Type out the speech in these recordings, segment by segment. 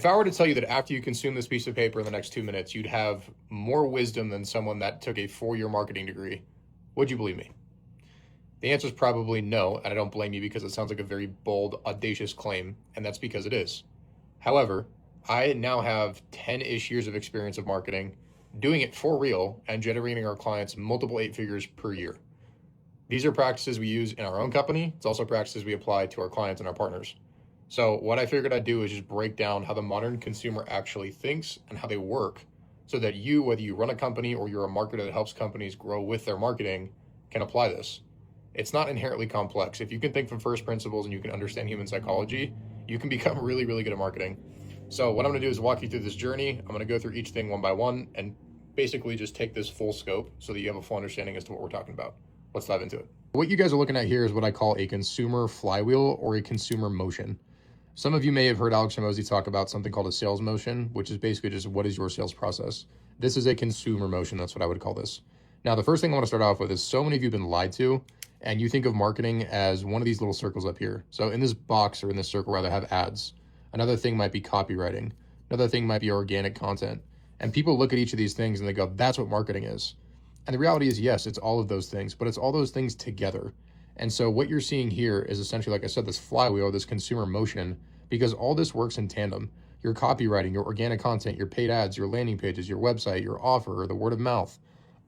If I were to tell you that after you consume this piece of paper in the next 2 minutes, you'd have more wisdom than someone that took a 4-year marketing degree, would you believe me? The answer is probably no, and I don't blame you because it sounds like a very bold, audacious claim, and that's because it is. However, I now have 10-ish years of experience of marketing, doing it for real, and generating our clients multiple 8 figures per year. These are practices we use in our own company. It's also practices we apply to our clients and our partners. So what I figured I'd do is just break down how the modern consumer actually thinks and how they work so that you, whether you run a company or you're a marketer that helps companies grow with their marketing, can apply this. It's not inherently complex. If you can think from first principles and you can understand human psychology, you can become really, really good at marketing. So what I'm going to do is walk you through this journey. I'm going to go through each thing one by one and basically just take this full scope so that you have a full understanding as to what we're talking about. Let's dive into it. What you guys are looking at here is what I call a consumer flywheel or a consumer motion. Some of you may have heard Alex Hormozi talk about something called a sales motion, which is basically just what is your sales process. This is a consumer motion. That's what I would call this. Now, the first thing I want to start off with is so many of you have been lied to, and you think of marketing as one of these little circles up here. So in this box or in this circle, rather, have ads. Another thing might be copywriting. Another thing might be organic content. And people look at each of these things and they go, that's what marketing is. And the reality is, yes, it's all of those things, but it's all those things together. And so what you're seeing here is essentially, like I said, this flywheel, this consumer motion, because all this works in tandem. Your copywriting, your organic content, your paid ads, your landing pages, your website, your offer, or the word of mouth,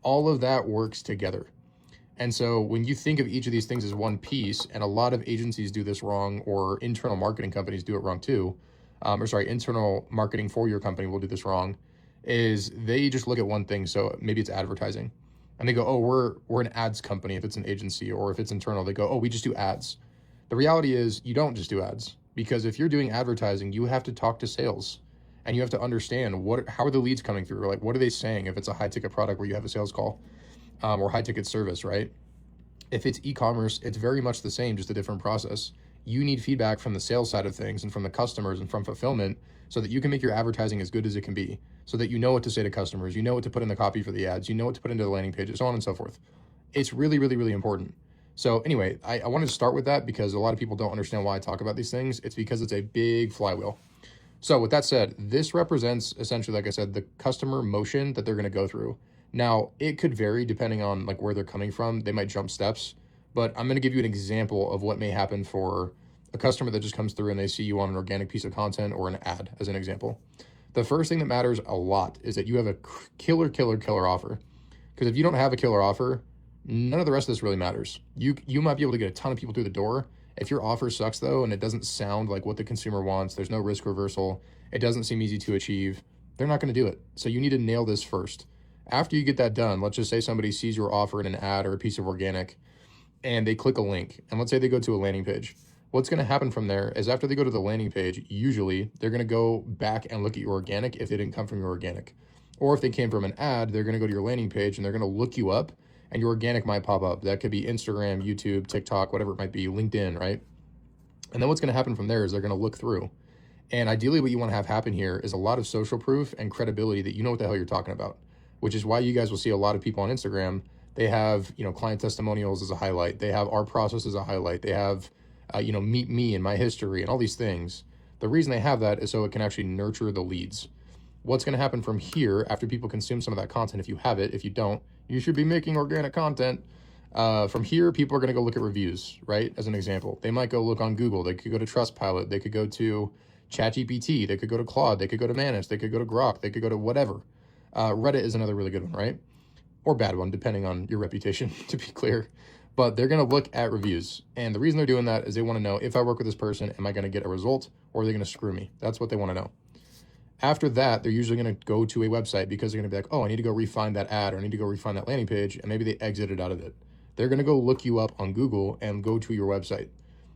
all of that works together. And so when you think of each of these things as one piece, and a lot of agencies do this wrong, or internal marketing companies do it wrong too, internal marketing for your company will do this wrong, is they just look at one thing. So maybe it's advertising. And they go, oh, we're an ads company if it's an agency, or if it's internal, they go, oh, we just do ads. The reality is you don't just do ads, because if you're doing advertising, you have to talk to sales and you have to understand how are the leads coming through? Like, what are they saying if it's a high ticket product where you have a sales call or high ticket service, right? If it's e-commerce, it's very much the same, just a different process. You need feedback from the sales side of things and from the customers and from fulfillment so that you can make your advertising as good as it can be, so that you know what to say to customers, you know what to put in the copy for the ads, you know what to put into the landing pages, so on and so forth. It's really, really, really important. So anyway, I wanted to start with that because a lot of people don't understand why I talk about these things. It's because it's a big flywheel. So with that said, this represents essentially, like I said, the customer motion that they're going to go through. Now, it could vary depending on like where they're coming from. They might jump steps, but I'm going to give you an example of what may happen for a customer that just comes through and they see you on an organic piece of content or an ad as an example. The first thing that matters a lot is that you have a killer offer. Because if you don't have a killer offer, none of the rest of this really matters. You might be able to get a ton of people through the door. If your offer sucks though, and it doesn't sound like what the consumer wants, there's no risk reversal, it doesn't seem easy to achieve, they're not going to do it. So you need to nail this first. After you get that done, let's just say somebody sees your offer in an ad or a piece of organic and they click a link, and let's say they go to a landing page. What's going to happen from there is after they go to the landing page, usually they're going to go back and look at your organic if they didn't come from your organic. Or if they came from an ad, they're going to go to your landing page and they're going to look you up and your organic might pop up. That could be Instagram, YouTube, TikTok, whatever it might be, LinkedIn, right? And then what's going to happen from there is they're going to look through. And ideally what you want to have happen here is a lot of social proof and credibility that you know what the hell you're talking about, which is why you guys will see a lot of people on Instagram. They have, client testimonials as a highlight. They have our process as a highlight. They have, meet me and my history and all these things. The reason they have that is so it can actually nurture the leads. What's going to happen from here after people consume some of that content, if you have it, if you don't, you should be making organic content. From here, people are going to go look at reviews, right? As an example, they might go look on Google. They could go to Trustpilot. They could go to ChatGPT. They could go to Claude. They could go to Manus. They could go to Grok. They could go to whatever. Reddit is another really good one, right? Or bad one, depending on your reputation, to be clear. But they're going to look at reviews. And the reason they're doing that is they want to know, if I work with this person, am I going to get a result or are they going to screw me? That's what they want to know. After that, they're usually going to go to a website because they're going to be like, oh, I need to go refine that ad or I need to go refine that landing page. And maybe they exited out of it. They're going to go look you up on Google and go to your website.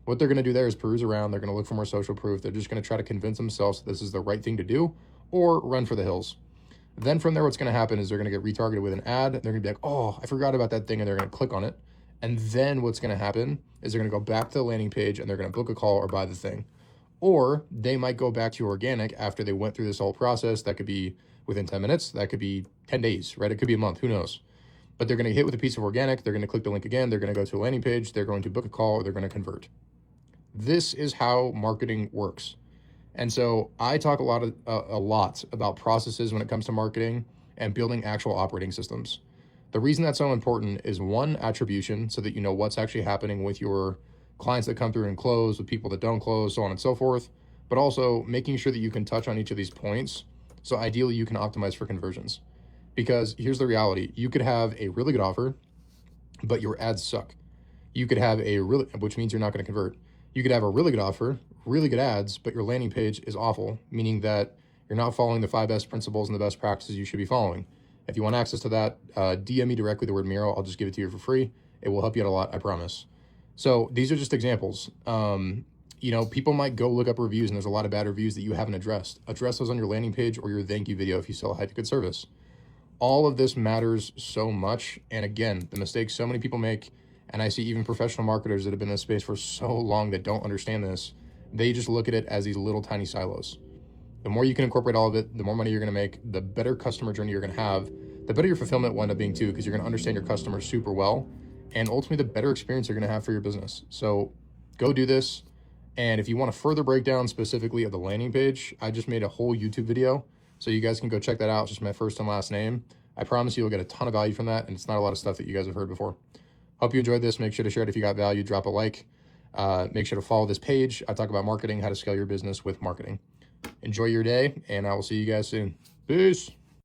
What they're going to do there is peruse around. They're going to look for more social proof. They're just going to try to convince themselves this is the right thing to do or run for the hills. Then from there, what's going to happen is they're going to get retargeted with an ad. They're going to be like, oh, I forgot about that thing. And they're going to click on it. And then what's going to happen is they're going to go back to the landing page and they're going to book a call or buy the thing. Or they might go back to organic after they went through this whole process. That could be within 10 minutes. That could be 10 days, right? It could be a month. Who knows? But they're going to hit with a piece of organic. They're going to click the link again. They're going to go to a landing page. They're going to book a call or they're going to convert. This is how marketing works. And so I talk a lot about processes when it comes to marketing and building actual operating systems. The reason that's so important is one, attribution, so that you know what's actually happening with your clients that come through and close, with people that don't close, so on and so forth, but also making sure that you can touch on each of these points. So ideally you can optimize for conversions. Because here's the reality, you could have a really good offer, but your ads suck. You could have which means you're not going to convert. You could have a really good offer, really good ads, but your landing page is awful, meaning that you're not following the 5 best principles and the best practices you should be following. If you want access to that, DM me directly the word Miro. I'll just give it to you for free. It will help you out a lot, I promise. So these are just examples. People might go look up reviews and there's a lot of bad reviews that you haven't addressed. Address those on your landing page or your thank you video if you sell a high-ticket service. All of this matters so much. And again, the mistakes so many people make, and I see even professional marketers that have been in this space for so long that don't understand this, they just look at it as these little tiny silos. The more you can incorporate all of it, the more money you're going to make, the better customer journey you're going to have, the better your fulfillment will end up being too, because you're going to understand your customer super well, and ultimately the better experience you're going to have for your business. So go do this. And if you want a further breakdown specifically of the landing page, I just made a whole YouTube video, so you guys can go check that out. It's just my first and last name. I promise you'll get a ton of value from that, and it's not a lot of stuff that you guys have heard before. Hope you enjoyed this. Make sure to share it if you got value. Drop a like. Make sure to follow this page. I talk about marketing, how to scale your business with marketing. Enjoy your day, and I will see you guys soon. Peace.